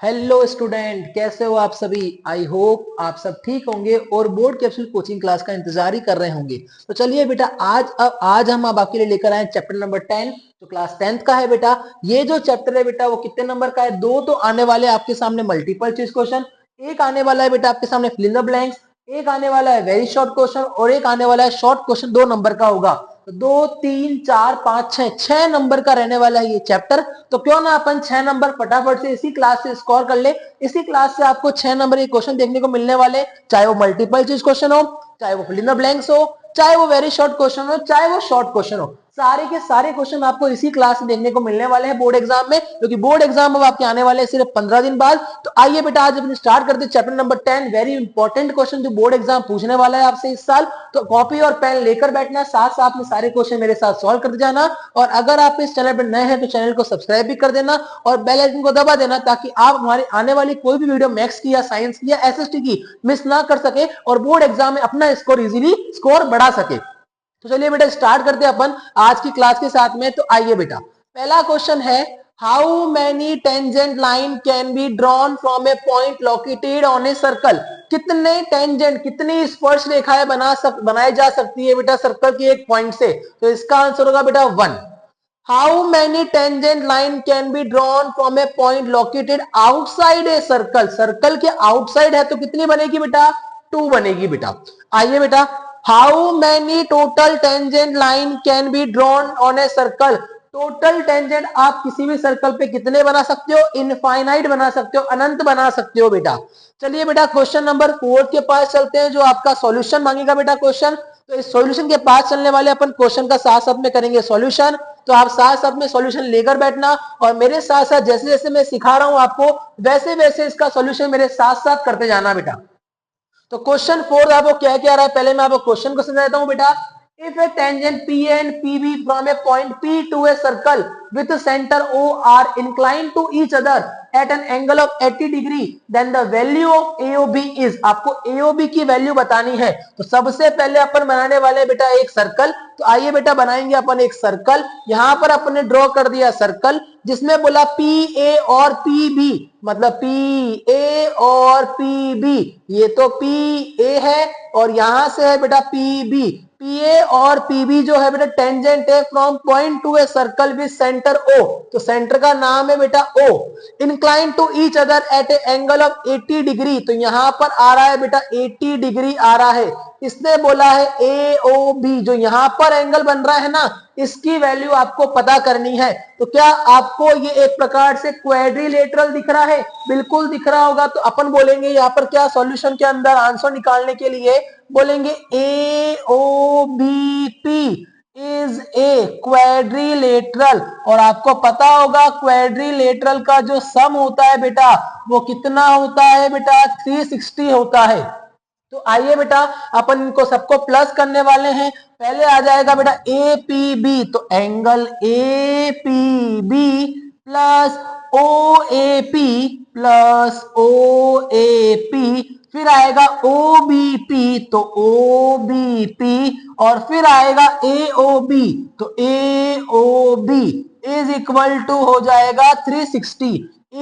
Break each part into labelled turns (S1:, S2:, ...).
S1: Hello student, कैसे हो आप सभी। आई होप आप सब ठीक होंगे और बोर्ड कैप्सूल कोचिंग क्लास का इंतजार ही कर रहे होंगे। तो चलिए बेटा, आज हम अब आपके लिए लेकर आए चैप्टर नंबर 10 जो क्लास 10th का है बेटा। ये जो चैप्टर है बेटा वो कितने नंबर का है? दो तो आने वाले आपके सामने मल्टीपल चॉइस क्वेश्चन, एक आने वाला है बेटा आपके सामने फिल इन द ब्लैंक्स, एक आने वाला है वेरी शॉर्ट क्वेश्चन और एक आने वाला है शॉर्ट क्वेश्चन 2 नंबर का होगा। तो 2 3 4 5 6 नंबर का रहने वाला है ये चैप्टर। तो क्यों ना अपन 6 नंबर फटाफट से इसी क्लास से स्कोर कर ले। इसी क्लास से आपको 6 नंबर के क्वेश्चन देखने को मिलने वाले, चाहे वो मल्टीपल चॉइस क्वेश्चन हो, चाहे वो फिल इन द ब्लैंक्स हो, चाहे वो वेरी शॉर्ट क्वेश्चन हो, चाहे वो शॉर्ट क्वेश्चन हो। सारे के सारे क्वेश्चन आपको इसी क्लास में देखने को मिलने वाले हैं बोर्ड एग्जाम में, क्योंकि बोर्ड एग्जाम अब आपके आने वाले हैं सिर्फ 15 दिन बाद। तो आइए बेटा आज अपनी स्टार्ट करते हैं chapter number 10। Very important question जो बोर्ड एग्जाम पूछने वाला है आपसे इस साल। तो कॉपी और पेन लेकर बैठना, साथ साथ में सारे क्वेश्चन मेरे साथ सॉल्व करते जाना। और अगर आप इस चैनल पर नए हैं तो चैनल को सब्सक्राइब भी कर देना और बेल आइकन को दबा देना, ताकि आप हमारे आने वाली कोई भी वीडियो मैथ्स की या साइंस की या एसएसटी की मिस ना कर सके और बोर्ड एग्जाम में अपना स्कोर इजीली स्कोर बढ़ा सके। तो चलिए बेटा स्टार्ट करते हैं अपन आज की क्लास के साथ में। तो आइए बेटा, पहला क्वेश्चन है, how many tangent line can be drawn from a point located on a circle. कितने टेंजेंट, कितनी स्पर्श रेखाएं बनाई जा सकती है बेटा सर्कल के एक पॉइंट से। तो इसका आंसर होगा बेटा 1। How many tangent line can be drawn from a point located outside A circle. Circle के आउटसाइड है तो कितनी बनेगी बेटा? 2 बनेगी बेटा। आइए बेटा, how many total tangent line can be drawn on a circle. Total tangent आप किसी भी सर्कल पे कितने बना सकते हो? इनफाइनाइट बना सकते हो, अनंत बना सकते हो बेटा। चलिए बेटा क्वेश्चन नंबर 4 के पास चलते हैं, जो आपका सॉल्यूशन मांगेगा बेटा क्वेश्चन। तो इस सॉल्यूशन के पास चलने वाले अपन क्वेश्चन का साथ साथ में करेंगे सॉल्यूशन। तो आप साथ साथ में सॉल्यूशन लेकर बैठना और मेरे साथ साथ जैसे जैसे मैं सिखा रहा हूं आपको वैसे वैसे इसका सॉल्यूशन मेरे साथ साथ करते जाना बेटा। तो क्वेश्चन 4 आपको क्या क्या रहा है, पहले मैं आपको क्वेश्चन को समझाता हूं बेटा। If A tangent P and PB from a point P to a circle with center O are inclined to each other at an angle of 80 degree, then the value of AOB is। आपको AOB की value बतानी है। तो सबसे पहले अपन बनाने वाले बेटा एक सर्कल। तो आइए बेटा बनाएंगे अपन एक सर्कल। यहां पर अपन ने ड्रॉ कर दिया सर्कल, जिसमें बोला PA और PB, मतलब PA और PB। ये तो PA है और यहां से है बेटा PB। PA और PB जो है बेटा टेंजेंट है from point to a circle with centre O। तो सेंटर का नाम है बेटा O। Incline to each other at a angle of 80 degree. तो यहां पर आ रहा है बेटा 80 डिग्री आ रहा है। इसने बोला है AOB, जो यहां पर एंगल बन रहा है ना, इसकी वैल्यू आपको पता करनी है। तो क्या आपको ये एक प्रकार से क्वाड्रिलेटरल दिख रहा है? बिल्कुल दिख रहा होगा। तो अपन बोलेंगे यहाँ पर क्या सॉल्यूशन के अंदर आंसर निकालने के लिए बोलेंगे AOBP इज ए क्वाड्रिलेटरल। और आपको पता होगा क्वाड्रिलेटरल का जो सम होता है बेटा वो कितना होता है बेटा? 360 होता है। तो आइए बेटा अपन इनको सबको प्लस करने वाले हैं। पहले आ जाएगा बेटा APB, तो angle APB plus OAP plus OAP, फिर आएगा OBP तो OBP, और फिर आएगा AOB तो AOB इज इक्वल टू हो जाएगा 360।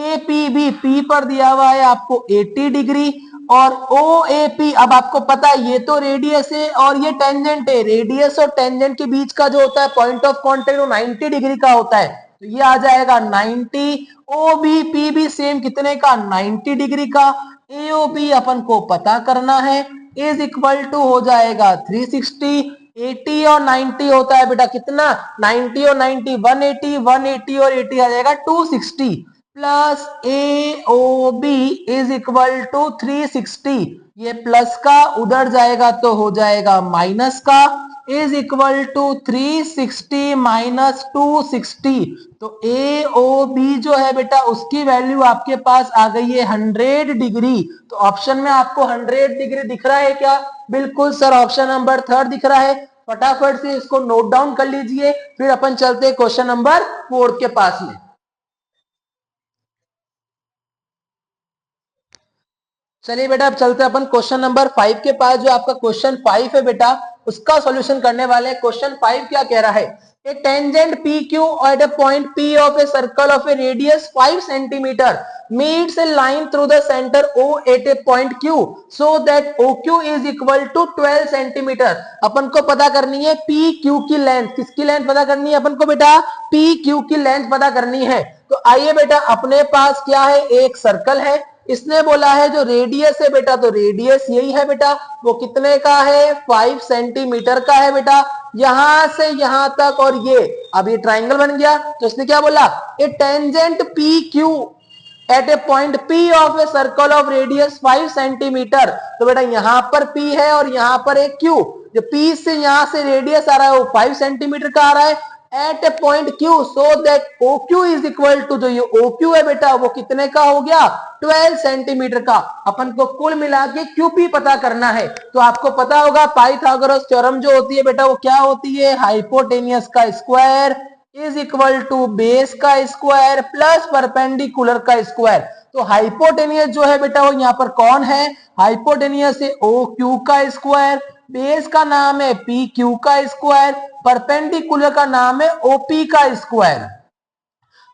S1: APB P पर दिया हुआ है आपको 80 डिग्री और OAP, अब आपको पता है ये तो रेडियस है और ये टेंजेंट है। रेडियस और टेंजेंट के बीच का जो होता है पॉइंट ऑफ कांटेक्ट वो 90 डिग्री का होता है। तो ये आ जाएगा 90। OBP भी सेम कितने का? 90 डिग्री का। AOB अपन को पता करना है, इज इक्वल टू हो जाएगा 360। 80 और 90 होता है बेटा कितना? 90 और 90 180, 180 और 80 आ जाएगा 260 plus AOB is equal to 360। ये प्लस का उधर जाएगा तो हो जाएगा माइनस का, इज इक्वल टू 360 माइनस 260। तो AOB जो है बेटा उसकी वैल्यू आपके पास आ गई है 100 डिग्री। तो ऑप्शन में आपको 100 डिग्री दिख रहा है क्या? बिल्कुल सर, ऑप्शन नंबर 3 दिख रहा है। फटाफट से इसको नोट डाउन कर लीजिए, फिर अपन चलते हैं क्वेश्चन नंबर 4 के पास में। चलिए बेटा अब चलते हैं अपन क्वेश्चन नंबर 5 के पास। जो आपका क्वेश्चन 5 है बेटा उसका सॉल्यूशन करने वाले हैं। क्वेश्चन 5 क्या कह रहा है? A tangent PQ at a point P of a circle of a radius 5 centimeter meets a line through the center O at a point Q so that OQ is equal to 12 centimeter. अपन को पता करनी है PQ की length, किसकी length पता करनी है अपन को बेटा? PQ की लेंथ पता करनी है। तो आइए बेटा, अपने पास क्या है, एक सर्कल है, इसने बोला है जो रेडियस है बेटा, तो रेडियस यही है बेटा, वो कितने का है, 5 सेंटीमीटर का है बेटा, यहां से यहां तक, और ये अब ये ट्राइंगल बन गया। तो इसने क्या बोला, a tangent P Q at a point P of a circle of radius 5 centimetre. तो बेटा यहां पर P है और यहां पर एक Q, जो P से यहां से रेडियस आ रहा है वो 5 सेंटीमीटर का आ रहा है at a point Q so that OQ is equal to, जो ये OQ है बेटा वो कितने का हो गया, 12 सेंटीमीटर का। अपन को कुल मिला के QP पता करना है। तो आपको पता होगा पाइथागोरस थ्योरम जो होती है बेटा वो क्या होती है, हाइपोटेनियस का square is equal to base का स्क्वायर प्लस परपेंडिकुलर का स्क्वायर। तो हाइपोटेनियस जो है बेटा वो यहाँ पर कौन है, हाइपोटेनियस है OQ का स्क्वायर, बेस का नाम है PQ का स्क्वायर, परपेंडिकुलर का नाम है OP का स्क्वायर।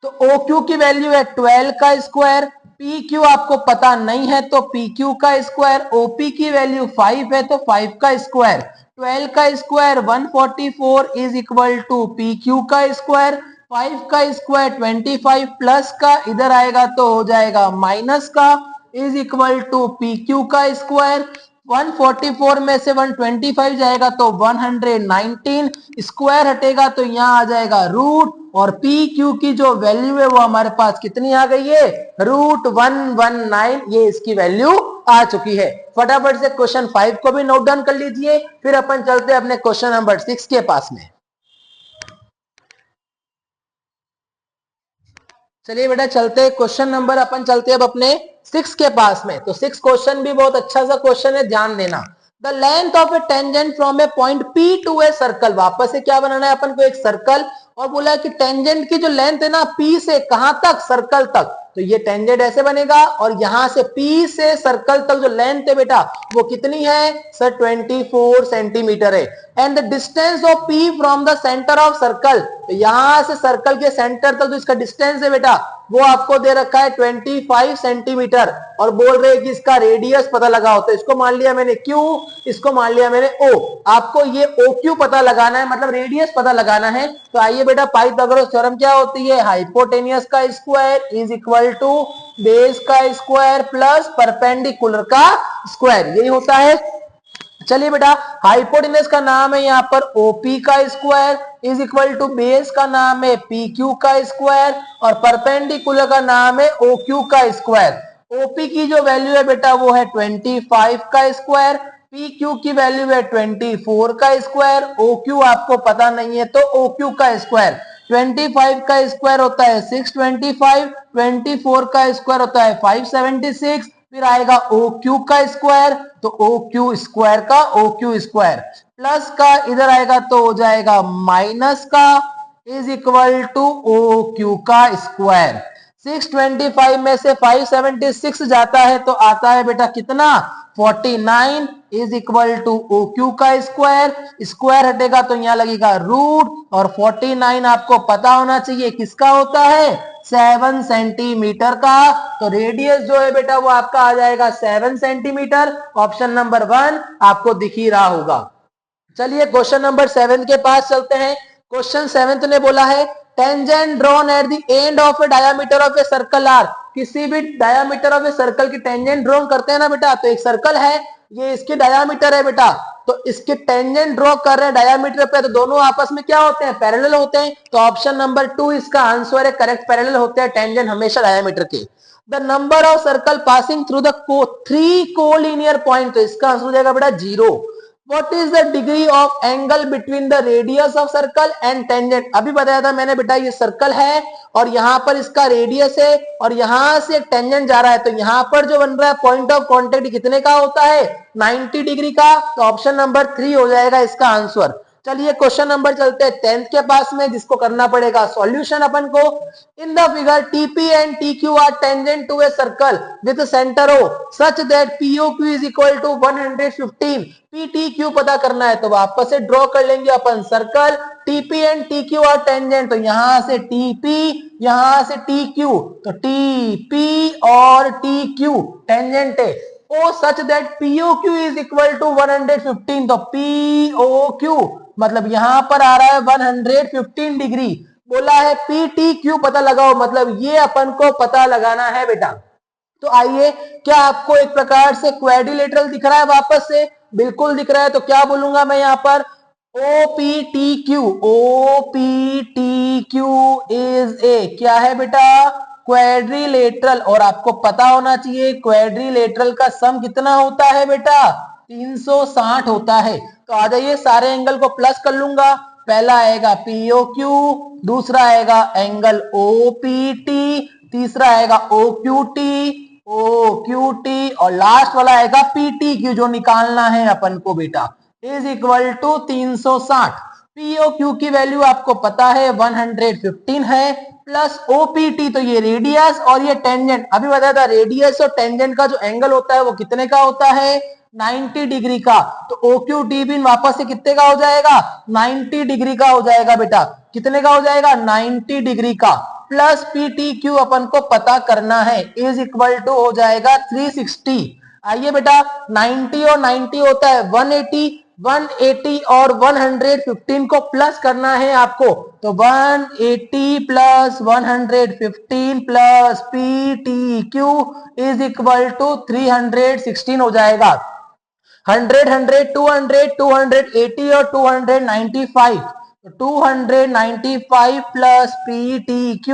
S1: तो OQ की वैल्यू है 12 का स्क्वायर, PQ आपको पता नहीं है तो PQ का स्क्वायर, OP की वैल्यू 5 है तो 5 का स्क्वायर, 12 का square 144 is equal to PQ का स्क्वायर, 5 का स्क्वायर 25 प्लस का इधर आएगा तो हो जाएगा माइनस का इज इक्वल टू PQ का स्क्वायर। 144 में से 125 जाएगा तो 119, स्क्वायर हटेगा तो यहाँ आ जाएगा रूट, और पी क्यू की जो वैल्यू है वो हमारे पास कितनी आ गई है, √119, ये इसकी वैल्यू आ चुकी है। फटाफट से क्वेश्चन 5 को भी नोट डाउन कर लीजिए, फिर अपन चलते हैं अपने क्वेश्चन नंबर 6 के पास में। चलिए बेटा चलते हैं क्वेश्चन नंबर, अपन चलते हैं अब अपने 6 के पास में। तो 6 क्वेश्चन भी बहुत अच्छा सा क्वेश्चन है, ध्यान देना। The length of a tangent from a point P to a circle, वापस से क्या बनाना है अपन को, एक सर्कल, और बोला कि टेंजेंट की जो लेंथ है ना P से कहां तक, सर्कल तक, तो ये टेंजेंट ऐसे बनेगा, और यहां से P से सर्कल तक जो लेंथ है बेटा वो कितनी है सर, 24 सेंटीमीटर है। And the distance of P from the centre of circle, तो यहां से सर्कल के सेंटर तक जो इसका डिस्टेंस है बेटा वो आपको दे रखा है 25 सेंटीमीटर, और बोल रहे हैं कि इसका रेडियस पता लगाओ। तो इसको मान लिया मैंने Q, इसको मान लिया मैंने O, आपको ये OQ पता लगाना है, मतलब रेडियस पता लगाना है। तो आइए बेटा, पाइथागोरस थ्योरम क्या होती है, हाइपोटेनियस का square is equal to base का स्क्वायर प्लस परपेंडिकुलर का स्क्वायर, यही होता है। चलिए बेटा, हाइपोटेनस का नाम है यहाँ पर OP का square is equal to base का नाम है PQ का स्क्वायर, और परपेंडिकुलर का नाम है OQ का स्क्वायर। OP की जो वैल्यू है बेटा वो है 25 का स्क्वायर, PQ की वैल्यू है 24 का स्क्वायर, OQ आपको पता नहीं है तो OQ का स्क्वायर। 25 का स्क्वायर होता है 625, 24 का स्क्वायर होता है 576, फिर आएगा OQ का स्क्वायर, तो OQ स्क्वायर का OQ स्क्वायर, प्लस का इधर आएगा तो हो जाएगा माइनस का इज इक्वल टू OQ का स्क्वायर। 625 में से 576 जाता है तो आता है बेटा कितना, 49 इज इक्वल टू OQ का स्क्वायर, स्क्वायर हटेगा तो यहाँ लगेगा रूट, और 49 आपको पता होना चाहिए किसका होता है, 7 सेंटीमीटर का। तो रेडियस जो है बेटा वो आपका आ जाएगा 7 सेंटीमीटर, ऑप्शन नंबर 1 आपको दिख ही रहा होगा। चलिए क्वेश्चन नंबर 7 के पास चलते हैं। क्वेश्चन 7 ने बोला है tangent drawn at the end of a diameter of a circle are, किसी भी डायमीटर ऑफ ए सर्कल की टेंजेंट ड्रॉ करते हैं ना बेटा, तो एक सर्कल है, ये इसकी डायमीटर है बेटा, तो इसके टेंजेंट ड्रॉ कर रहे हैं डायमीटर पे, तो दोनों आपस में क्या होते हैं, पैरेलल होते हैं। तो ऑप्शन नंबर 2 इसका आंसर है, करेक्ट, पैरेलल होते हैं टेंजेंट हमेशा डायमीटर के। The number of circle passing through the 3 collinear point, तो इसका आंसर हो जाएगा बेटा 0। What is the degree of angle between the radius of circle and tangent? अभी बताया था मैंने बेटा, ये सर्कल है और यहाँ पर इसका रेडियस है और यहाँ से एक टेंजेंट जा रहा है, तो यहाँ पर जो बन रहा है पॉइंट ऑफ कांटेक्ट कितने का होता है, 90 डिग्री का। तो ऑप्शन नंबर 3 हो जाएगा इसका आंसर। चलिए क्वेश्चन नंबर चलते हैं 10th के पास में, जिसको करना पड़ेगा सॉल्यूशन अपन को। In the figure TP and TQ are tangent to a circle with centre O such that POQ is equal to 115। PTQ पता करना है तो वापस से ड्रॉ कर लेंगे अपन circle. TP and TQ are tangent, तो यहां से टीपी यहां से टीक्यू, तो टीपी और टीक्यू टेंजेंट है। O such that POQ is equal to 115, तो पीओक्यू मतलब यहां पर आ रहा है 115 डिग्री। बोला है पीटीक्यू पता लगाओ, मतलब ये अपन को पता लगाना है बेटा। तो आइए, क्या आपको एक प्रकार से क्वाड्रिलेटरल दिख रहा है? वापस से बिल्कुल दिख रहा है, तो क्या बोलूंगा मैं यहां पर OPTQ, OPTQ इज ए क्या है बेटा? क्वाड्रिलेटरल। और आपको पता होना चाहिए क्वाड्रिलेटरल का सम कितना होता है बेटा? 360 होता है। तो आ जाइए, सारे एंगल को प्लस कर लूंगा। पहला आएगा POQ, दूसरा आएगा एंगल OPT, तीसरा आएगा OQT और लास्ट वाला आएगा PTQ, जो निकालना है अपन को बेटा, इज इक्वल टू 360। POQ की वैल्यू आपको पता है 115 है, प्लस OPT तो ये रेडियस और ये टेंजेंट। अभी बताया था रेडियस और टेंजेंट का जो एंगल होता है वो कितने का होता है? 90 डिग्री का। तो OQT भी वापस से कितने का हो जाएगा? 90 डिग्री का हो जाएगा बेटा। कितने का हो जाएगा? 90 डिग्री का। प्लस PTQ अपन को पता करना है, इज इक्वल टू हो जाएगा 360। आइए बेटा, 90 और 90 होता है 180, 180 और 115 को प्लस करना है आपको। तो 180 plus 115 plus PTQ is equal to 316 हो जाएगा। 100 100 200 280 और 295, 295 plus PTQ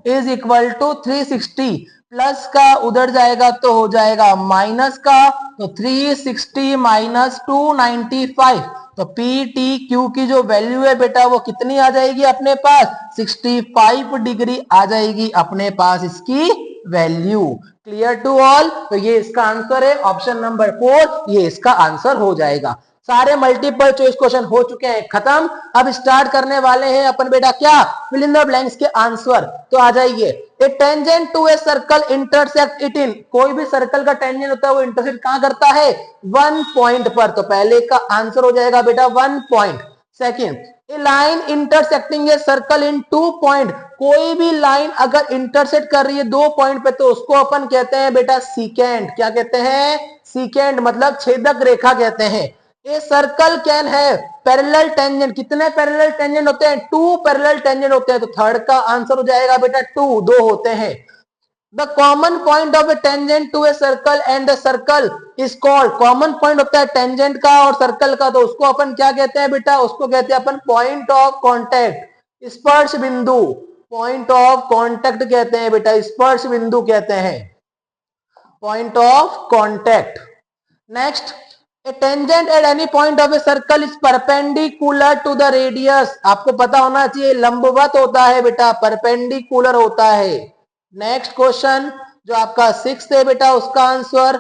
S1: is equal to 360। Plus का उधर जाएगा तो हो जाएगा माइनस का, तो 360 माइनस 295, तो PTQ की जो वैल्यू है बेटा वो कितनी आ जाएगी अपने पास? 65 डिग्री आ जाएगी अपने पास इसकी वैल्यू। Clear to all? तो ये इसका आंसर है ऑप्शन नंबर 4, ये इसका आंसर हो जाएगा। सारे मल्टीपल चॉइस क्वेश्चन हो चुके हैं खत्म। अब स्टार्ट करने वाले हैं अपन बेटा क्या? फिल इन द ब्लैंक्स के आंसर। तो आ जाइए, a tangent to a circle intersect it in, कोई भी सर्कल का टेंजेंट होता है वो इंटरसेक्ट कहां करता है? 1 पॉइंट पर। तो पहले का आंसर हो जाएगा बेटा 1 point. Second, A line intersecting a circle in 2 point, कोई भी लाइन अगर इंटरसेक्ट कर रही है 2 पॉइंट पे तो उसको अपन कहते हैं बेटा सीकेंड। क्या कहते हैं? सीकेंड, मतलब छेदक रेखा कहते हैं। ए सर्कल कैन है पैरेलल टेंजेंट, कितने पैरेलल टेंजेंट होते हैं? 2 पैरेलल टेंजेंट होते हैं। तो थर्ड का आंसर हो जाएगा बेटा 2, 2 होते हैं। The common point of a tangent to a circle and the circle is called, common point होता है टेंजेंट का और सर्कल का, तो उसको अपन क्या कहते हैं बेटा? उसको कहते हैं अपन पॉइंट ऑफ कॉन्टैक्ट, स्पर्श बिंदु। पॉइंट ऑफ कॉन्टैक्ट कहते हैं बेटा, स्पर्श बिंदु कहते हैं, point of contact. Next, a tangent at any point of a circle is perpendicular to the radius, आपको पता होना चाहिए लंबवत होता है बेटा, परपेंडिकुलर होता है। नेक्स्ट क्वेश्चन जो आपका 6 है बेटा, उसका answer,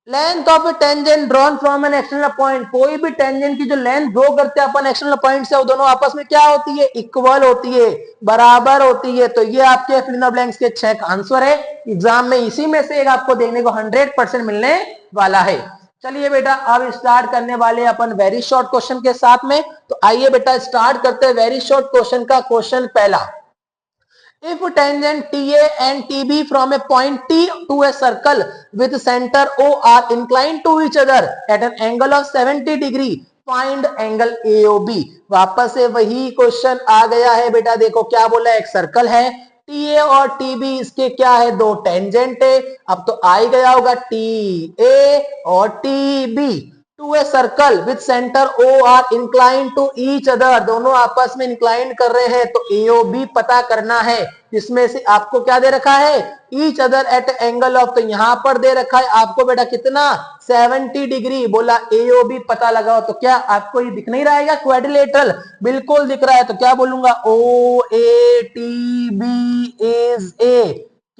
S1: length of a tangent drawn from an external point, कोई भी टेंजेंट की जो लेंथ ड्रॉ करते हैं अपन एक्सटर्नल पॉइंट से, वो दोनों आपस में क्या होती है? इक्वल होती है, बराबर होती है। तो ये आपके फिल इन द ब्लैंक्स के 6 आंसर है। एग्जाम में इसी में से एक आपको देखने को 100% मिलने वाला है। चलिए बेटा, अब स्टार्ट करने वाले अपन वेरी शॉर्ट क्वेश्चन के साथ में। तो आइए बेटा स्टार्ट करते हैं वेरी शॉर्ट क्वेश्चन का। क्वेश्चन पहला, if tangent TA and TB from a point T to a circle with center O are inclined to each other at an angle of 70 degree, find angle AOB। वापस से वही question आ गया है बेटा। देखो क्या बोला है, एक सर्कल है, TA और TB इसके क्या है? 2 टेंजेंट है। अब तो आ ही गया होगा TA और TB to a circle with centre O are incline to each other, दोनों आपस में इंक्लाइन कर रहे हैं। तो AOB पता करना है, जिसमें से आपको क्या दे रखा है? Each other eight angle of, तो यहां पर दे रखा है आपको बेटा कितना? 70 डिग्री। बोला AOB पता लगाओ, तो क्या आपको ये दिख नहीं रहा है? क्वाड्रिलेटरल बिल्कुल दिख रहा है। तो क्या बोलूंगा? OATB इज ए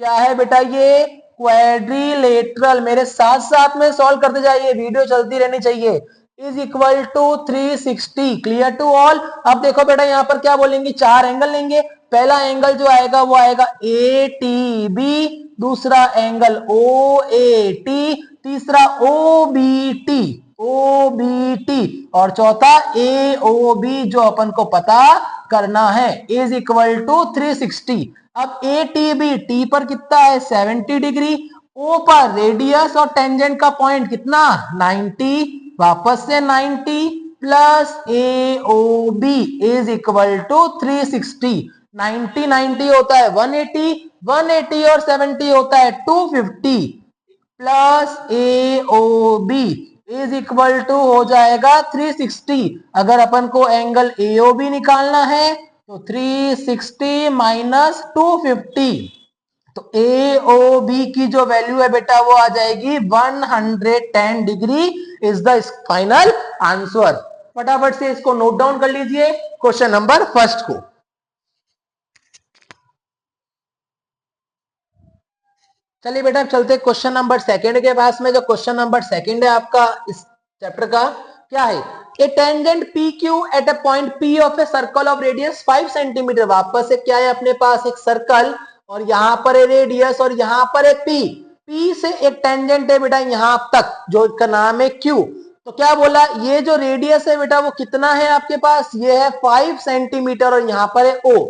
S1: क्या है बेटा? ये क्वाड्रिलेटरल। मेरे साथ साथ में सॉल्व करते जाइए, वीडियो चलती रहनी चाहिए। Is equal to 360। Clear to all. अब देखो बेटा यहाँ पर क्या बोलेंगे, चार एंगल लेंगे। पहला एंगल जो आएगा वो आएगा ए टी बी, दूसरा एंगल ओ ए टी, तीसरा O B T, O B T, और चौथा ए ओ बी जो अपन को पता करना है, इज इक्वल टू 360। अब ए टी बी, टी पर कितना है 70 डिग्री, ओ पर रेडियस और टेंजेंट का पॉइंट कितना 90, वापस से 90 plus A O B is equal to 360। 90 90 होता है 180, 180 और 70 होता है 250 plus A O B is equal to हो जाएगा 360। अगर अपन को एंगल ए ओ बी निकालना है तो 360 माइनस 250, तो ए ओ बी की जो वैल्यू है बेटा वो आ जाएगी 110 degree is the final answer. फटाफट से इसको नोट डाउन कर लीजिए क्वेश्चन नंबर फर्स्ट को। चलिए बेटा चलते क्वेश्चन नंबर सेकंड के पास में। जो क्वेश्चन नंबर सेकंड है आपका इस चैप्टर का, क्या है, a tangent P Q at a point P of a circle of radius 5 centimetre. वापस से क्या है अपने पास एक सर्कल और यहां पर है रेडियस और यहां पर है पी, पी से एक टेंजेंट है बेटा यहां तक जो इसका नाम है क्यू। तो क्या बोला, ये जो रेडियस है बेटा वो कितना है आपके पास, ये है 5 सेंटीमीटर और यहां पर है ओ।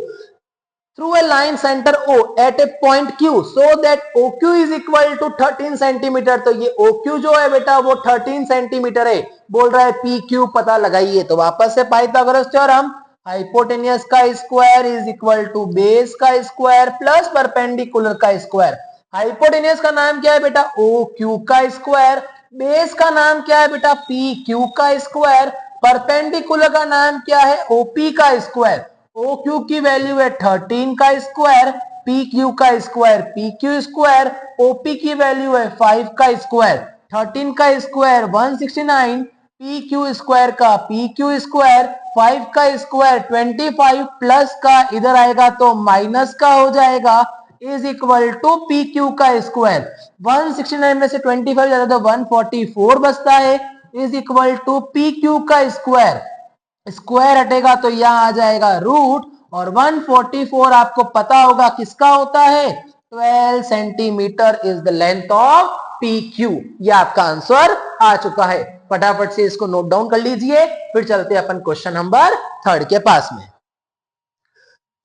S1: through a line center O at a point Q so that OQ is equal to 13 centimetre. तो ये OQ जो है बेटा वो 13 सेंटीमीटर है। बोल रहा है PQ पता लगाइए। तो वापस से पाइथागोरस थ्योरम, हाइपोटेनियस का square is equal to base का स्क्वायर प्लस परपेंडिकुलर का स्क्वायर। हाइपोटेनियस का नाम क्या है बेटा OQ का स्क्वायर, बेस का नाम क्या है बेटा PQ का स्क्वायर, परपेंडिकुलर का नाम क्या है OP का स्क्वायर। ओ क्यू की वैल्यू है 13 का स्क्वायर, पी क्यू का square P Q square, OP की वैल्यू है 5 का स्क्वायर, 13 का स्क्वायर 169, पी क्यू स्क्वायर का पी क्यू स्क्वायर, 5 का स्क्वायर 25 प्लस का इधर आएगा तो माइनस का हो जाएगा is equal to P Q का स्क्वायर। 169 में से 25 जाता तो 144 बचता है is equal to P Q का स्क्वायर। स्क्वायर हटेगा तो यहां आ जाएगा रूट, और 144 आपको पता होगा किसका होता है 12 centimetre is the length of P Q. ये आपका आंसर आ चुका है। फटाफट से इसको नोट डाउन कर लीजिए, फिर चलते अपन क्वेश्चन नंबर थर्ड के पास में।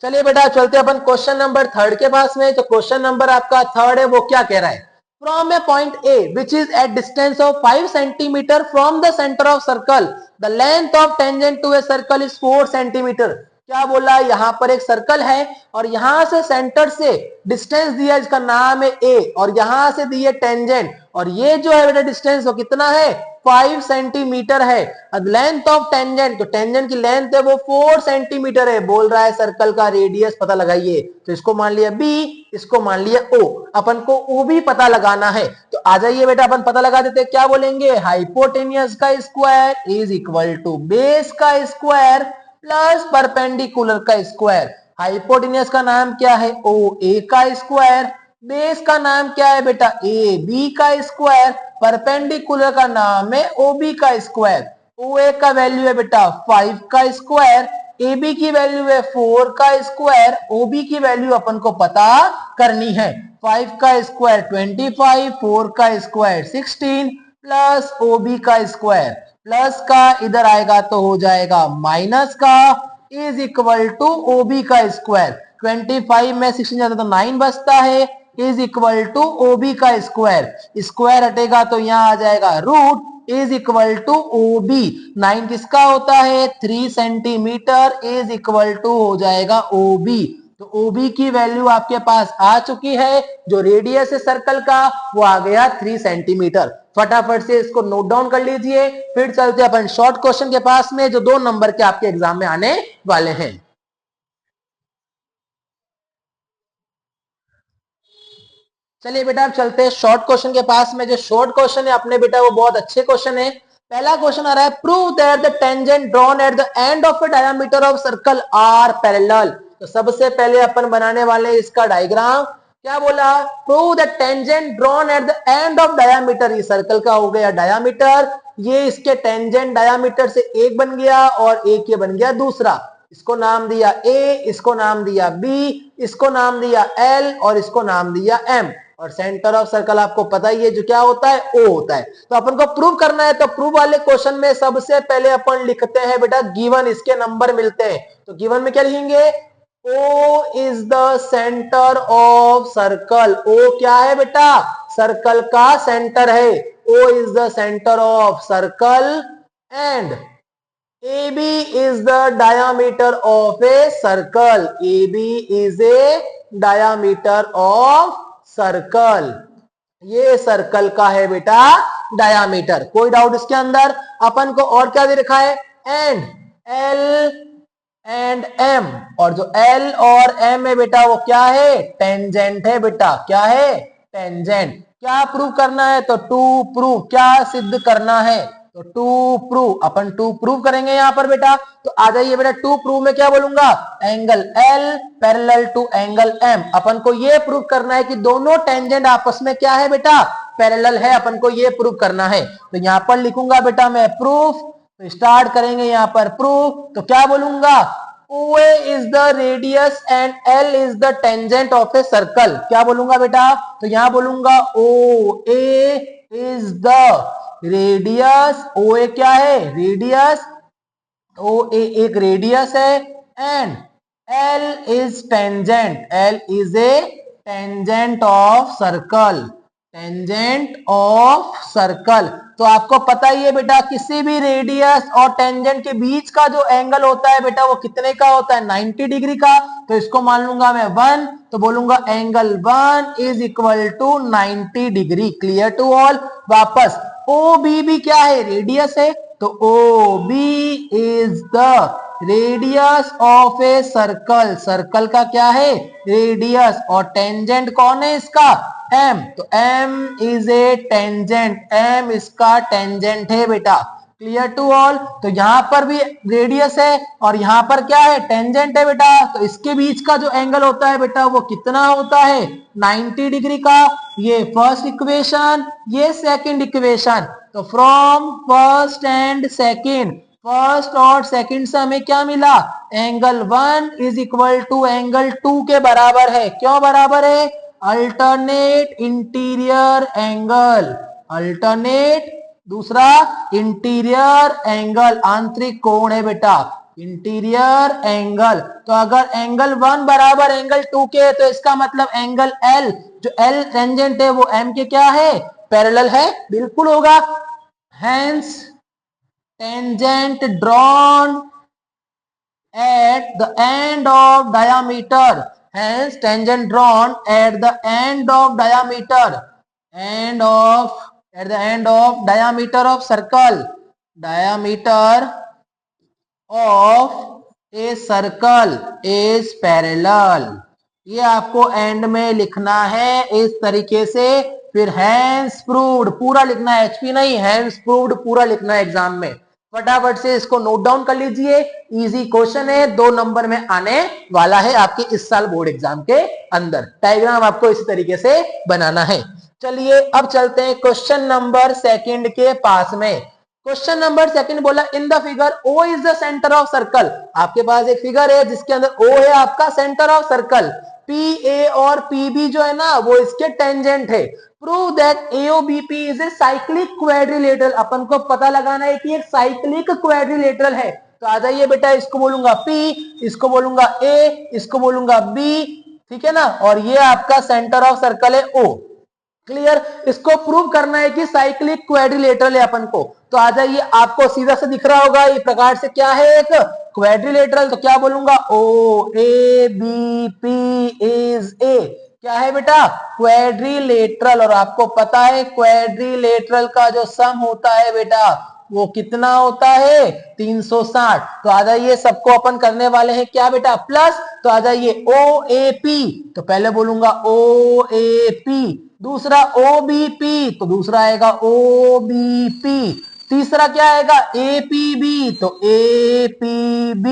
S1: चलिए बेटा चलते अपन क्वेश्चन नंबर थर्ड के पास में। तो क्वेश्चन नंबर आपका थर्ड है वो क्या कह रहा है, from a point A which is at distance of 5 centimeter from the center of circle the length of tangent to a circle is 4 centimeter। क्या बोला, यहां पर एक सर्कल है और यहां से सेंटर से डिस्टेंस दिया इसका नाम है A और यहां से दिए टेंजेंट, और ये जो है बेटा डिस्टेंस वो कितना है 5 सेंटीमीटर है। अब लेंथ ऑफ टेंजेंट, तो टेंजेंट की लेंथ है वो 4 सेंटीमीटर है। बोल रहा है सर्कल का रेडियस पता लगाइए। तो इसको मान लिया B, इसको मान लिया O, अपन को O भी पता लगाना है। तो आ जाइए बेटा अपन पता लगा देते हैं। क्या बोलेंगे, हाइपोटेनियस का square is equal to base का स्क्वायर प्लस परपेंडिकुलर का स्क्वायर। हाइपोटेनियस का नाम क्या है OA का स्क्वायर, बेस का नाम क्या है बेटा AB का स्क्वायर, परपेंडिकुलर का नाम है OB का स्क्वायर। OA का वैल्यू है बेटा 5 का स्क्वायर, AB की वैल्यू है 4 का स्क्वायर, OB की वैल्यू अपन को पता करनी है। 5 का स्क्वायर 25, 4 का स्क्वायर 16 प्लस OB का स्क्वायर, प्लस का इधर आएगा तो हो जाएगा माइनस का इज इक्वल टू OB का स्क्वायर। 25 में 16 जाता तो 9 बचता है इज इक्वल टू OB का स्क्वायर। स्क्वायर हटेगा तो यहाँ आ जाएगा root is equal to OB। 9 किसका होता है 3 सेंटीमीटर इज इक्वल टू हो जाएगा OB। तो OB की वैल्यू आपके पास आ चुकी है, जो रेडियस है सर्कल का वो आ गया 3 सेंटीमीटर। फटाफट से इसको नोट डाउन कर लीजिए, फिर चलते अपन शॉर्ट क्वेश्चन के पास में जो 2 नंबर के आपके एग्जाम में आने वाले हैं। चलिए बेटा अब चलते हैं शॉर्ट क्वेश्चन के पास में। जो शॉर्ट क्वेश्चन है अपने बेटा वो बहुत अच्छे क्वेश्चन है। पहला क्वेश्चन आ रहा है, prove that the tangent drawn at the end of a diameter of circle are parallel. तो सबसे पहले अपन बनाने वाले इसका डायग्राम। क्या बोला, prove the tangent drawn at the end of diameter, ये सर्कल का हो गया डायामीटर, ये इसके टेंजेंट डायामीटर से एक बन गया और एक ये बन गया दूसरा, इसको नाम दिया ए, इसको नाम दिया बी, इसको नाम दिया एल और इसको नाम दिया एम, और सेंटर ऑफ सर्कल आपको पता ही है जो क्या होता है, ओ होता है। तो अपन को प्रूव करना है, तो प्रूव वाले क्वेश्चन में सबसे पहले अपन लिखते हैं बेटा गिवन, इसके नंबर मिलते हैं, तो गिवन में क्या लिखेंगे, O is the center of circle, O क्या है बेटा, सर्कल का सेंटर है, O is the center of circle and AB is the diameter of a circle, AB is a diameter of circle, ये सर्कल का है बेटा डायामीटर, कोई डाउट इसके अंदर। अपन को और क्या दे रखा है, एंड L एंड एम, और जो एल और एम है बेटा वो क्या है, टेंजेंट है बेटा, क्या है, टेंजेंट। क्या प्रूव करना है, तो टू प्रूव, क्या सिद्ध करना है, तो टू प्रूव, अपन टू प्रूव करेंगे यहां पर बेटा। तो आ जाइए बेटा, टू प्रूव में क्या बोलूंगा, angle L parallel to angle M, अपन को ये प्रूव करना है कि दोनों टेंजेंट आपस में क्या है बेटा, पैरेलल है, अपन को ये प्रूव करना है। तो यहां पर लिखूंगा बेटा मैं प्रूफ, तो स्टार्ट करेंगे यहां पर प्रूफ, तो क्या बोलूंगा, OA is the radius and L is the tangent of a circle, क्या बोलूंगा बेटा, तो यहां बोलूंगा OA is the radius, OA क्या है, रेडियस, OA एक रेडियस है, and L is tangent, L is a tangent of circle, tangent of circle. तो आपको पता ही है बेटा, किसी भी रेडियस और टेंजेंट के बीच का जो एंगल होता है बेटा वो कितने का होता है, 90 डिग्री का। तो इसको मान लूंगा मैं 1, तो बोलूंगा angle 1 is equal to 90 degree. Clear to all. वापस ओ बी भी क्या है, रेडियस है, तो O B is the radius of a circle, circle का क्या है, रेडियस, और टेंजेंट कौन है इसका, एम, तो M is a tangent, M इसका टेंजेंट है बेटा। Clear to all. तो यहां पर भी रेडियस है और यहां पर क्या है, टेंजेंट है बेटा, तो इसके बीच का जो एंगल होता है बेटा वो कितना होता है, 90 डिग्री का। ये फर्स्ट इक्वेशन, ये सेकंड इक्वेशन। तो from first and second, first और सेकंड से हमें क्या मिला, angle 1 is equal to angle 2 के बराबर है। क्यों बराबर है, अल्टरनेट इंटीरियर एंगल, अल्टरनेट, दूसरा इंटीरियर एंगल, आंतरिक कोण है बेटा, इंटीरियर एंगल। तो अगर एंगल 1 बराबर एंगल 2 के, तो इसका मतलब एंगल L, जो L टेंजेंट है वो M के क्या है, पैरेलल है, बिल्कुल होगा। Hence tangent drawn at the end of diameter, hence tangent drawn at the end of diameter, at the end of diameter of circle, diameter of a circle is parallel। ये आपको and में लिखना है इस तरीके से। फिर हैंस प्रूव्ड पूरा लिखना है, एचपी नहीं, हैंस प्रूव्ड पूरा लिखना है एग्जाम में। फटाफट से इसको नोट डाउन कर लीजिए, इजी क्वेश्चन है, 2 नंबर में आने वाला है आपके इस साल बोर्ड एग्जाम के अंदर। डायग्राम आपको इस तरीके से बनाना है। चलिए अब चलते हैं क्वेश्चन नंबर सेकंड के पास में। क्वेश्चन नंबर सेकंड बोला, इन the figure O is the centre of circle. आपके पास एक फिगर है जिसके अंदर O है आपका सेंटर ऑफ सर्कल, PA और PB जो है ना वो इसके टेंजेंट है। Prove that AOBP is a cyclic quadrilateral. अपन को पता लगाना है कि एक साइक्लिक क्वाड्रिलेटरल है। तो आ जाइए बेटा, इसको बोलूंगा P, इसको बोलूंगा A, इसको बोलूंगा B, ठीक है ना, और ये आपका सेंटर ऑफ सर्कल है O। क्लियर। इसको प्रूव करना है कि साइक्लिक क्वाड्रिलेटरल है अपन को। तो आ जाइए, आपको सीधा से दिख रहा होगा ये प्रकार से क्या है, एक क्वाड्रिलेटरल। तो क्या बोलूंगा, OABP इज ए, क्या है बेटा, क्वाड्रिलेटरल। और आपको पता है क्वाड्रिलेटरल का जो सम होता है बेटा वो कितना होता है, 360। तो आ जाइए, सबको अपन करने वाले हैं क्या बेटा, प्लस। तो आ जाइए OAP, तो पहले बोलूंगा OAP, दूसरा OBP, तो दूसरा आएगा OBP, तीसरा क्या आएगा APB, तो APB,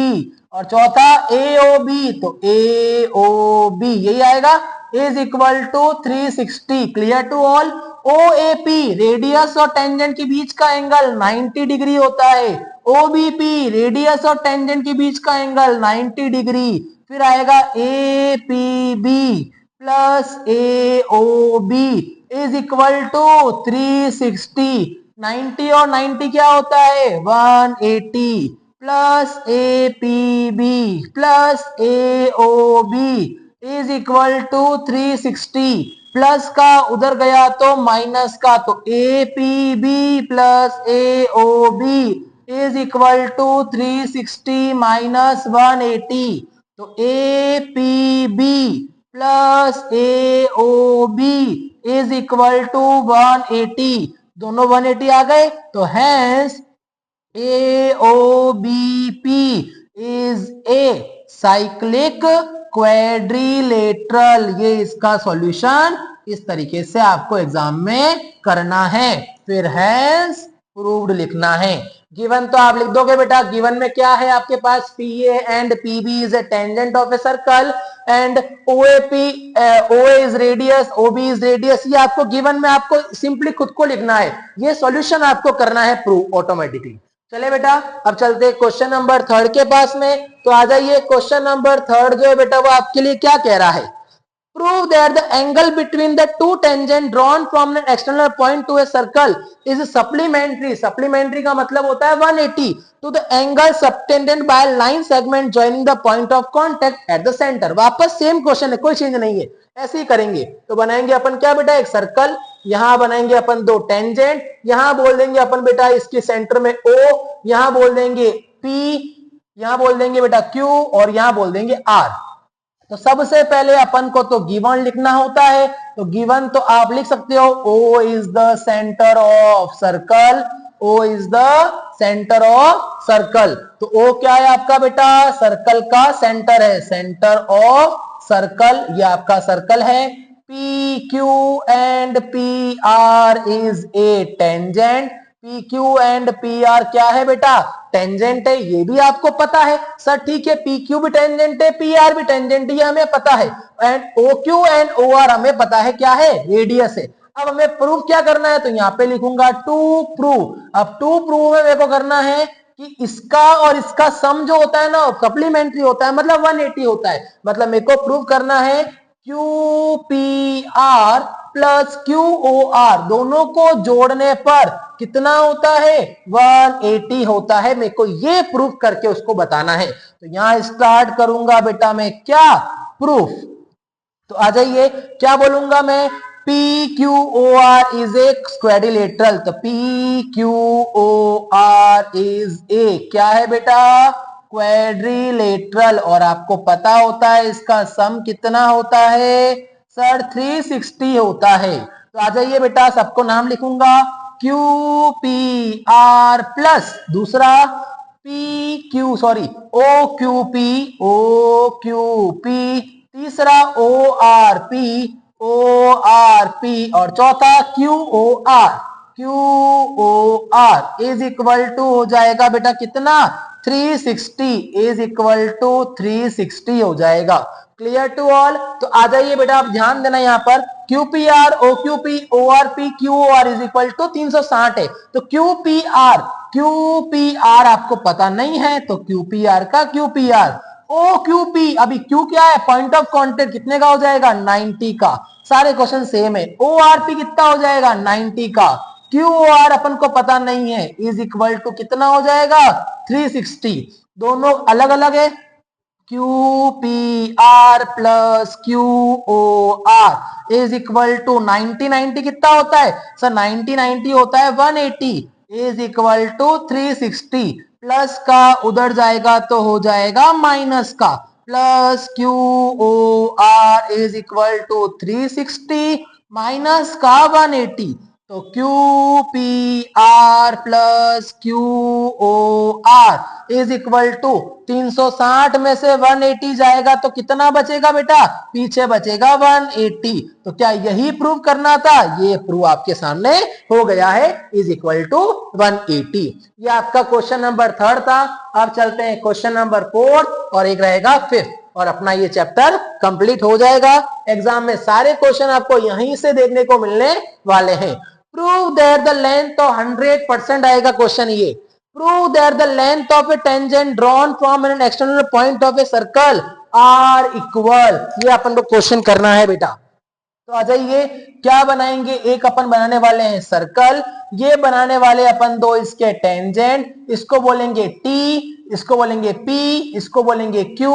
S1: और चौथा ए ओ बी, तो ए ओ बी यही आएगा, is equal to 360। Clear to all. O A P radius और टेंजेंट के बीच का एंगल 90 डिग्री होता है। ओ बी पी रेडियस और टेंजेंट के बीच का एंगल 90 डिग्री। फिर आएगा A P B plus A O B is equal to 360। 90 और 90 क्या होता है 180 plus A P B plus A O B is equal to 360। Plus का उधर गया तो माइनस का, तो A P B plus A O B is equal to 360 minus 180। तो A P B plus A O B is equal to 180। दोनों 180 आ गए, तो hence AOBP is a cyclic quadrilateral। ये इसका सॉल्यूशन इस तरीके से आपको एग्जाम में करना है। फिर हैंस प्रूव्ड लिखना है। गिवन तो आप लिख दोगे बेटा, गिवन में क्या है आपके पास, PA and PB is a tangent of a circle and OAP OA is radius, OB is radius. ये आपको गिवन में आपको सिंपली खुद को लिखना है, ये सॉल्यूशन आपको करना है प्रूव ऑटोमेटिकली। चले बेटा अब चलते क्वेश्चन नंबर 3 के पास में। तो आ जाइए, क्वेश्चन नंबर 3 जो है बेटा वो आपके लिए क्या कह रहा है, prove that the angle between the two tangent drawn from an external point to a circle is supplementary। supplementary का मतलब होता है 180 to the angle subtended by a line segment joining the point of contact at the center। वापस same question है, कोई change नहीं है, ऐसे ही करेंगे। तो बनाएंगे अपन क्या बेटा, एक सर्कल, यहां बनाएंगे अपन दो टेंजेंट, यहां बोल देंगे अपन बेटा इसके सेंटर में O, यहां बोल देंगे P, यहां बोल देंगे बेटा Q और यहां बोल देंगे R। तो सबसे पहले अपन को तो गिवन लिखना होता है, तो गिवन तो आप लिख सकते हो O is the centre of circle, O is the centre of circle. तो O क्या है आपका बेटा, सर्कल का सेंटर है, सेंटर ऑफ सर्कल, ये आपका सर्कल है। P Q and P R is a tangent. P Q and P R क्या है बेटा, टेंजेंट है, ये भी आपको पता है सर, ठीक है। पी क्यू भी टेंजेंट है, पी आर भी टेंजेंट है, ये हमें पता है। And O Q and O R हमें पता है क्या है, रेडियस है। अब हमें प्रूफ क्या करना है, तो यहाँ पे लिखूंगा टू प्रूव। अब टू प्रूव में मेरे को करना है कि इसका और इसका सम जो होता है ना सप्लीमेंट्री होता है, मतलब 180 होता है। मतलब मेरे को प्रूव करना है Q P R plus Q O R दोनों को जोड़ने पर कितना होता है 180 होता है। मेरे को ये प्रूफ करके उसको बताना है। तो यहां स्टार्ट करूंगा बेटा मैं क्या, प्रूफ। तो आ जाइए, क्या बोलूंगा मैं, P Q O R is a quadrilateral. तो P Q O R is a क्या है बेटा, क्वाड्रिलेटरल। और आपको पता होता है इसका सम कितना होता है सर, 360 होता है। तो आ जाइए बेटा, सबको नाम लिखूंगा, क्यू पी आर प्लस दूसरा P Q sorry O Q P, तीसरा ओ आर पी और चौथा Q O R is equal to हो जाएगा बेटा कितना 360, इज इक्वल टू 360 हो जाएगा। Clear to all. तो आ जाइए बेटा, आप ध्यान देना यहाँ पर QPR OQP ORP QOR is equal to 360 है। तो QPR आपको पता नहीं है, तो QPR का QPR OQP, अभी Q क्या है, पॉइंट ऑफ कॉन्टेक्ट, कितने का हो जाएगा 90 का। सारे क्वेश्चन सेम है। ORP कितना हो जाएगा 90 का। QOR अपन को पता नहीं है, इज इक्वल टू कितना हो जाएगा 360। दोनों अलग अलग है, QPR प्लस QOR इज इक्वल टू 90 कितना होता है सर, 90 होता है 180 इज इक्वल टू 360। प्लस का उधर जाएगा तो हो जाएगा माइनस का, plus QOR is equal to 360 minus का 180। तो Q P R plus Q O R is equal to 360 में से 180 जाएगा तो कितना बचेगा बेटा, पीछे बचेगा 180। तो क्या यही प्रूव करना था, ये प्रूव आपके सामने हो गया है, इज इक्वल टू 180। ये आपका क्वेश्चन नंबर 3 था। अब चलते हैं क्वेश्चन नंबर 4 और एक रहेगा 5 और अपना ये चैप्टर कंप्लीट हो जाएगा। एग्जाम में सारे क्वेश्चन आपको यहीं से देखने को मिलने वाले हैं। Prove that the length of 100% आएगा क्वेश्चन ये। Prove that the length of a tangent drawn from an external point of a circle are equal, ये अपन को क्वेश्चन करना है बेटा। तो आ जाइए, क्या बनाएंगे, एक अपन बनाने वाले हैं सर्कल, ये बनाने वाले अपन दो इसके टेंजेंट, इसको बोलेंगे टी, इसको बोलेंगे पी, इसको बोलेंगे क्यू,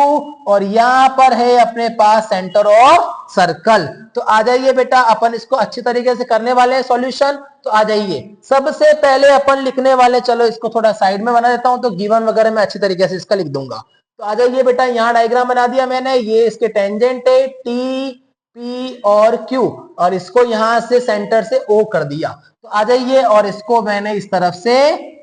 S1: और यहां पर है अपने पास सेंटर ऑफ सर्कल। तो आ जाइए बेटा, अपन इसको अच्छी तरीके से करने वाले हैं सॉल्यूशन। तो आ जाइए, सबसे पहले अपन लिखने वाले, चलो इसको थोड़ा साइड में बना देता हूं तो गिवन वगैरह में अच्छी तरीके से इसका लिख दूंगा। तो आ जाइए बेटा, यहां डायग्राम बना दिया मैंने, ये इसके टेंजेंट है टी पी और क्यू, और इसको यहां से सेंटर से ओ कर दिया। तो आ जाइए, और इसको मैंने इस तरफ से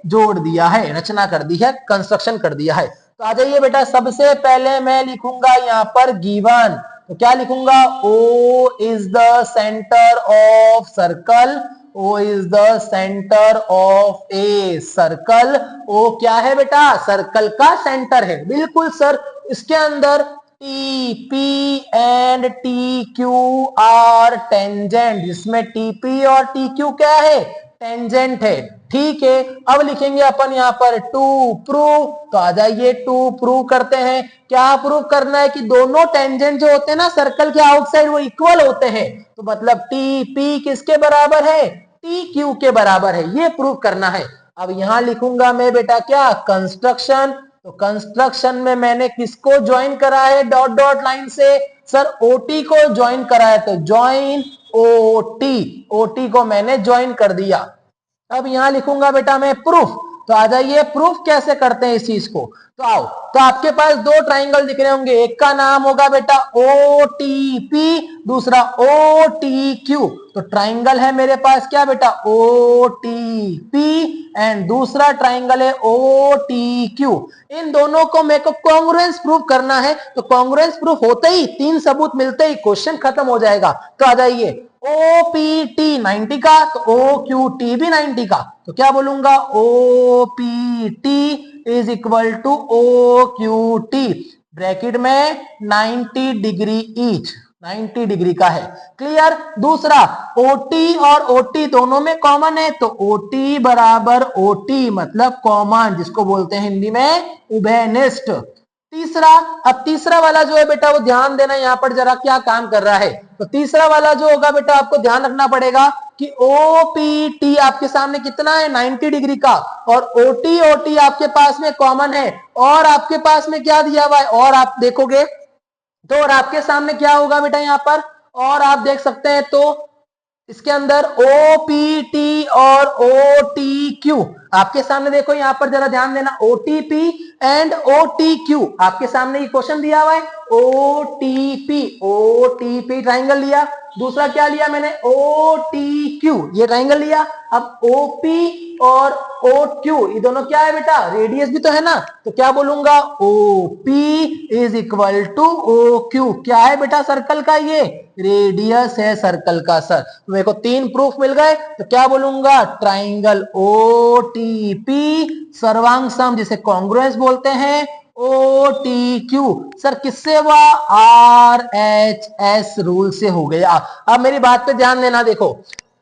S1: जोड़ दिया है, रचना कर दी है, कंस्ट्रक्शन कर दिया है। तो आ जाइए बेटा, सबसे पहले मैं लिखूंगा यहां पर गिवन। तो क्या लिखूंगा, O is the centre of circle, O is the centre of a circle. O क्या है बेटा, सर्कल का सेंटर है, बिल्कुल सर। इसके अंदर T P and T Q R tangent, जिसमें टी पी और टी क्यू क्या है, टेंजेंट है, ठीक है। अब लिखेंगे अपन यहां पर टू प्रूव। तो आ जाइए, टू प्रूव करते हैं। क्या प्रूव करना है कि दोनों टेंजेंट जो होते हैं ना सर्कल के आउटसाइड, वो इक्वल होते हैं। तो मतलब टी पी किसके बराबर है, टी क्यू के बराबर है, ये प्रूव करना है। अब यहां लिखूंगा मैं बेटा क्या, कंस्ट्रक्शन। तो कंस्ट्रक्शन में मैंने किसको ज्वाइन करा है डॉट डॉट लाइन से, सर ओटी को ज्वाइन करा है। तो ज्वाइन ओटी, ओटी को मैंने ज्वाइन कर दिया। अब यहां लिखूंगा बेटा मैं प्रूफ। तो आ जाइए, प्रूफ कैसे करते हैं इस चीज को। तो आओ, तो आपके पास दो ट्राइंगल दिख रहे होंगे, एक का नाम होगा बेटा ओ टी पी, दूसरा ओ टी क्यू। तो ट्राइंगल है मेरे पास क्या बेटा, ओ टी पी, एंड दूसरा ट्राइंगल है ओ टी क्यू। इन दोनों को मेरे को कॉन्ग्रुएंस प्रूफ करना है। तो कॉन्ग्रुएंस प्रूफ होते ही, तीन सबूत मिलते ही क्वेश्चन खत्म हो जाएगा। तो आ जाइए, ओ पी टी 90 का, तो ओ क्यू टी भी 90 का। तो क्या बोलूंगा, O P T is equal to O Q T, bracket में 90 डिग्री ईच, 90 डिग्री का है, क्लियर। दूसरा, ओटी और ओटी दोनों में कॉमन है, तो ओटी बराबर ओटी मतलब कॉमन, जिसको बोलते हैं हिंदी में उभयनिष्ठ। तीसरा, अब तीसरा वाला जो है बेटा, वो ध्यान देना यहां पर जरा क्या काम कर रहा है। तो तीसरा वाला जो होगा बेटा, आपको ध्यान रखना पड़ेगा कि ओ पी टी आपके सामने कितना है, 90 डिग्री का, और ओटी ओटी आपके पास में कॉमन है, और आपके पास में क्या दिया हुआ है, और आप देखोगे तो, और आपके सामने क्या होगा बेटा यहां पर, और आप देख सकते हैं तो इसके अंदर ओ पी टी और ओ टी क्यू आपके सामने, देखो यहां पर जरा ध्यान देना, O T P and O T Q आपके सामने ये क्वेश्चन दिया हुआ है। ओ टी पी ट्राइंगल लिया, दूसरा क्या लिया मैंने, ओ टी क्यू, ये ट्राइंगल लिया। अब ओ पी और ओ क्यू ये दोनों क्या है बेटा, रेडियस भी तो है ना। तो क्या बोलूंगा, O P is equal to O Q, क्या है बेटा सर्कल का, ये रेडियस है सर्कल का। सर मेरे को तीन प्रूफ मिल गए, तो क्या बोलूंगा, ट्राइंगल ओ टी पी सर्वांग सम, जिसे कॉन्ग्रुएंस बोलते हैं, ओ टी क्यू सर किससे हुआ, आर एच एस रूल से हो गया। अब मेरी बात पे ध्यान देना, देखो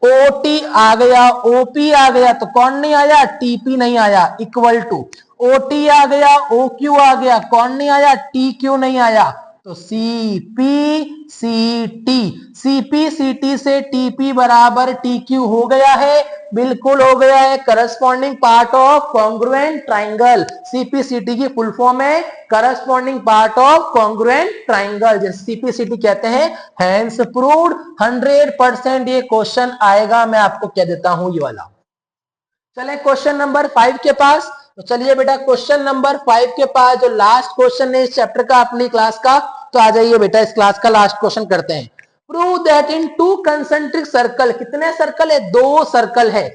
S1: ओ टी आ गया, ओपी आ गया, तो कौन नहीं आया, टीपी नहीं आया, इक्वल टू ओ टी आ गया, ओ क्यू आ गया, कौन नहीं आया, टी क्यू नहीं आया। तो सी पी सी टी से टीपी बराबर टी क्यू हो गया है, बिल्कुल हो गया है, corresponding part of congruent triangle. CPCT की फुल फॉर्म है corresponding part of congruent triangle, जिसे सीपीसीटी कहते हैं। हैंस प्रूव्ड, 100% ये क्वेश्चन आएगा, मैं आपको कह देता हूं ये वाला। चले क्वेश्चन नंबर 5 के पास। तो चलिए बेटा, क्वेश्चन नंबर 5 के पास जो लास्ट क्वेश्चन है इस चैप्टर का, अपनी क्लास का। तो आ जाइए बेटा, इस क्लास का लास्ट क्वेश्चन करते हैं। Prove that in two concentric circle, कितने सर्कल है, दो सर्कल है,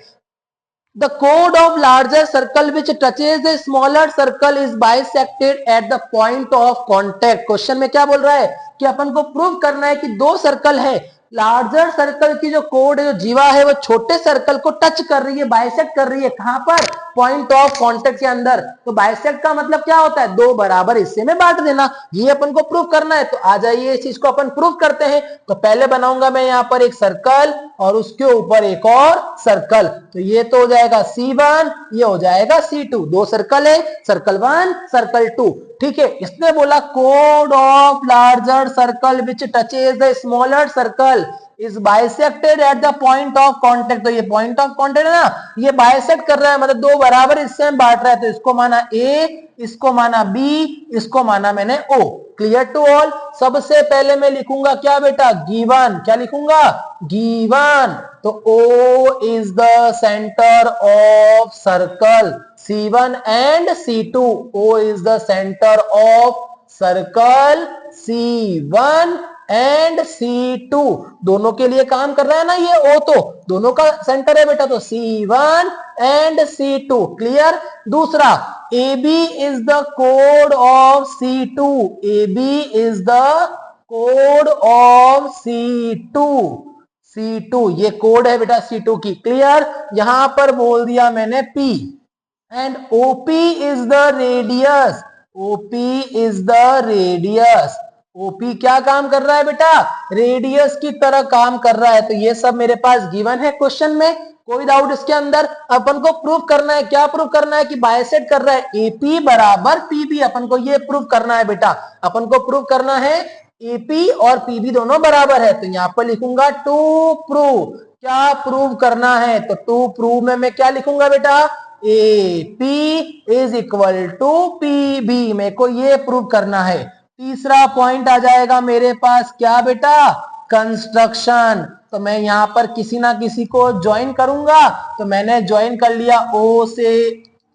S1: the chord of larger circle which touches the smaller circle is bisected at the point of contact। Question में क्या बोल रहा है कि अपन को प्रूव करना है कि दो सर्कल है, लार्जर सर्कल की जो कोड है, जो जीवा है, वो छोटे सर्कल को टच कर रही है, बाइसेक्ट कर रही है, कहां पर, पॉइंट ऑफ कांटेक्ट के अंदर। तो बाइसेक्ट का मतलब क्या होता है, दो बराबर हिस्से में बांट देना, ये अपन को प्रूव करना है। तो आ जाइए इस चीज को अपन प्रूव करते हैं। तो पहले बनाऊंगा मैं यहां पर एक सर्कल और उसके ऊपर एक और सर्कल, तो ये तो हो जाएगा C1, ये हो जाएगा C2, दो सर्कल है, सर्कल 1 सर्कल 2। ठीक है, इसने बोला code of larger circle which touches the smaller circle is bisected at the point of contact. तो ये पॉइंट ऑफ कांटेक्ट है ना, ये बाइसेक्ट कर रहा है, मतलब दो बराबर हिस्से में बांट रहा है। तो इसको माना A, इसको माना B, इसको माना मैंने O। Clear to all. सबसे पहले मैं लिखूंगा क्या बेटा, गिवन, क्या लिखूंगा, गिवन। तो O is the centre of circle C1 and C2। O is the centre of circle C1 and C2, दोनों के लिए काम कर रहा है ना ये O, तो दोनों का सेंटर है बेटा, तो C1 एंड C2। क्लियर। दूसरा, AB is the code of C2, AB is the code of C2, ये कोड है बेटा C2 की। क्लियर। यहां पर बोल दिया मैंने P and OP is the radius, OP is the radius. OP क्या काम कर रहा है बेटा, रेडियस की तरह काम कर रहा है। तो ये सब मेरे पास गिवन है क्वेश्चन में, कोई डाउट इसके अंदर। अपन को प्रूव करना है, क्या प्रूव करना है कि बाइसेक्ट कर रहा है एपी बराबर पीबी, अपन को ये प्रूव करना है बेटा। अपन को प्रूव करना है एपी और पीबी दोनों बराबर है। तो यहाँ पर लिखूंगा टू प्रूव, क्या प्रूव करना है, तो टू प्रूव में मैं क्या लिखूंगा बेटा, A P is equal to P B, मेरे को ये प्रूव करना है। तीसरा पॉइंट आ जाएगा मेरे पास क्या बेटा, कंस्ट्रक्शन। तो मैं यहां पर किसी ना किसी को ज्वाइन करूंगा, तो मैंने ज्वाइन कर लिया ओ से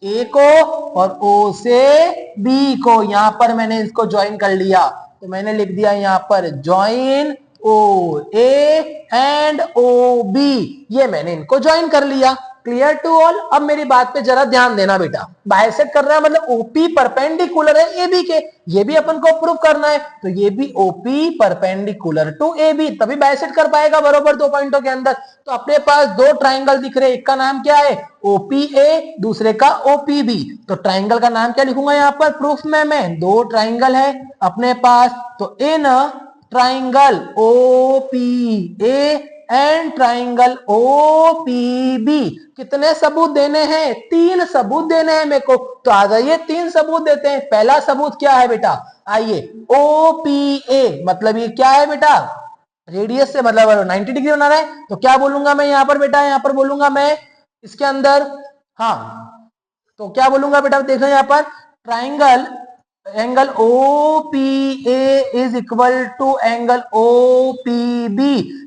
S1: ए को और ओ से बी को, यहां पर मैंने इसको ज्वाइन कर लिया। तो मैंने लिख दिया यहां पर join O A and O B, ये मैंने इनको ज्वाइन कर लिया। Clear to all. अब मेरी बात पे जरा ध्यान देना बेटा, बाइसेक्ट कर रहा है मतलब ओपी परपेंडिकुलर है एबी के, ये भी अपन को प्रूव करना है। तो ये भी ओपी परपेंडिकुलर टू एबी, तभी बाइसेक्ट कर पाएगा बरोबर दो पॉइंटों के अंदर। तो अपने पास दो ट्राइंगल दिख रहे हैं, एक का नाम क्या है ओपीए, दूसरे का ओपीबी। तो ट्राइंगल का नाम क्या लिखूंगा यहाँ पर प्रूफ में, मैं दो ट्राइंगल है अपने पास, तो in triangle OPA and triangle OPB कितने सबूत देने हैं, तीन सबूत देने हैं मेरे को। तो आ जाइए तीन सबूत देते हैं। पहला सबूत क्या है बेटा, आइए, ओपीए मतलब ये क्या है बेटा, रेडियस से मतलब 90 डिग्री बना रहा है। तो क्या बोलूंगा मैं यहाँ पर बेटा, यहाँ पर बोलूंगा मैं इसके अंदर, हाँ तो क्या बोलूंगा बेटा, देखो यहाँ पर triangle angle OPA is equal to angle OPB,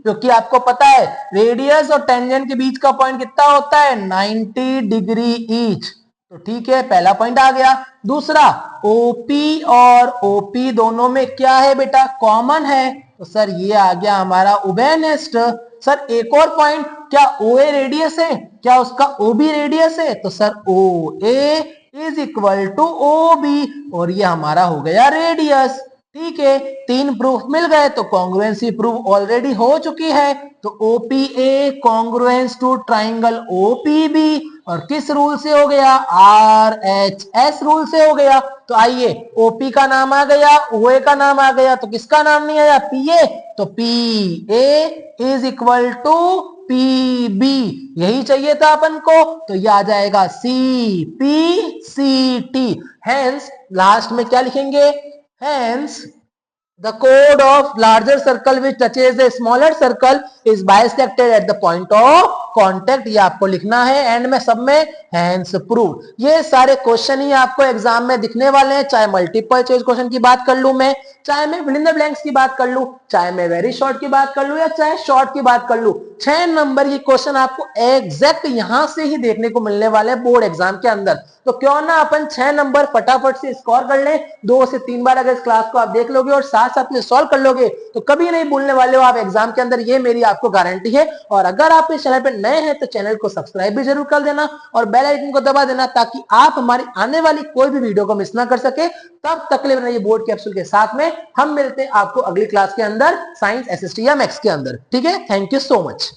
S1: क्योंकि आपको पता है रेडियस और टेंजेंट के बीच का पॉइंट कितना होता है 90 डिग्री ईच। तो ठीक है, पहला पॉइंट आ गया। दूसरा, OP और OP दोनों में क्या है बेटा, कॉमन है। तो सर ये आ गया हमारा उभयनिष्ठ। सर एक और पॉइंट, क्या OA रेडियस है, क्या उसका OB रेडियस है, तो sir OA is equal to OB, और ये हमारा हो गया रेडियस। ठीक है, तीन प्रूफ मिल गए, तो कॉन्ग्रुएंसी प्रूफ ऑलरेडी हो चुकी है। तो OPA congruence to triangle OPB, और किस रूल से हो गया, RHS रूल से हो गया। तो आइए, OP का नाम आ गया, OA का नाम आ गया, तो किसका नाम नहीं आया, PA। तो PA is equal to PB, यही चाहिए था अपन को। तो ये आ जाएगा CPCT। हेंस लास्ट में क्या लिखेंगे, hence the chord of larger circle which touches a smaller circle is bisected at the point of contact, ये आपको लिखना है एंड में सब में हैंस प्रूव्ड। ये सारे क्वेश्चन ही आपको एग्जाम में दिखने वाले हैं, चाहे मल्टीपल चॉइस क्वेश्चन की बात कर लूं मैं, चाहे मैं फिल इन द ब्लैंक्स की बात कर लूं, चाहे मैं वेरी शॉर्ट की बात कर लूं या चाहे शॉर्ट की बात कर लूं, 6 नंबर ये क्वेश्चन आपको एग्जैक्ट यहां से ही देखने को मिलने वाले हैं बोर्ड एग्जाम के अंदर। तो क्यों ना अपन 6 नंबर फटाफट से स्कोर कर लें, 2 से 3 बार अगर इस क्लास को आप देख लोगे और साथ साथ में सॉल्व कर लोगे तो कभी नहीं भूलने वाले हो आप एग्जाम के अंदर, ये मेरी आपको गारंटी है। और अगर आप इस चैनल पर नए हैं तो चैनल को सब्सक्राइब भी जरूर कर देना और बेल आइकन को दबा देना ताकि आप हमारी आने वाली कोई भी वीडियो को मिस ना कर सके। तब तक के लिए ये बोर्ड कैप्सूल के साथ में हम मिलते हैं आपको अगली क्लास के अंदर, साइंस, एसएसटी या मैथ्स के अंदर। ठीक है, थैंक यू सो मच।